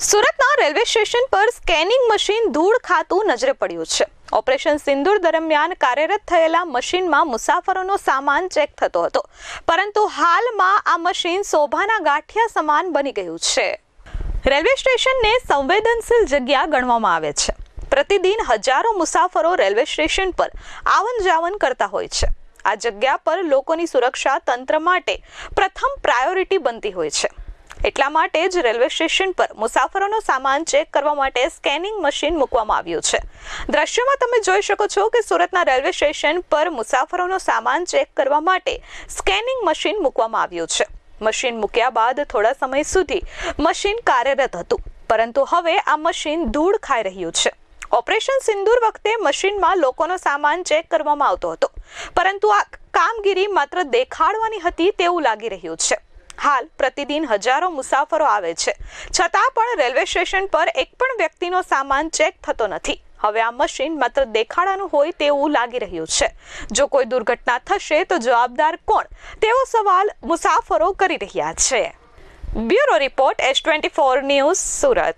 સુરતના railway station પર scanning machine ધૂળ ખાતું નજરે પડ્યું છે। ઓપરેશન સિંદૂર દરમિયાન કાર્યરત થયેલા મશીનમાં મુસાફરોનો સામાન ચેક થતો હતો, પરંતુ હાલમાં આ મશીન શોભાના ગાંઠિયા સમાન બની ગયું છે। રેલવે સ્ટેશનને સંવેદનશીલ જગ્યા ગણવામાં આવે છે। પ્રતિદિન હજારો મુસાફરો રેલવે સ્ટેશન પર આવન જાવન કરતા હોય છે। આ જગ્યા પર લોકોની સુરક્ષા તંત્ર માટે પ્રથમ પ્રાયોરિટી બનતી હોય છે। એટલા માટે જ રેલવે સ્ટેશન પર મુસાફરોનો સામાન ચેક કરવા માટે સ્કેનિંગ મશીન મૂકવામાં આવ્યું છે। દ્રશ્યમાં તમે જોઈ શકો છો કે સુરતના રેલવે સ્ટેશન પર મુસાફરોનો સામાન ચેક કરવા માટે સ્કેનિંગ મશીન મૂકવામાં આવ્યું છે। મશીન મૂક્યા બાદ થોડા સમય સુધી મશીન કાર્યરત હતું, પરંતુ હવે આ મશીન ધૂળ ખાઈ રહ્યું છે। ઓપરેશન સિંદૂર વખતે મશીનમાં લોકોનો સામાન ચેક કરવામાં આવતો હતો, પરંતુ આ કામગીરી માત્ર દેખાડવાની હતી તેવું લાગી રહ્યું છે। હાલ પ્રતિદિન હજારો મુસાફરો આવે છે, છતાં પણ રેલવે સ્ટેશન પર એક પણ વ્યક્તિનો સામાન ચેક થતો નથી। હવે આ મશીન માત્ર દેખાડાનું હોય તેવું લાગી રહ્યું છે। જો કોઈ દુર્ઘટના થશે તો જવાબદાર કોણ, તેવો સવાલ મુસાફરો કરી રહ્યા છે। Bureau report S24 news, Surat.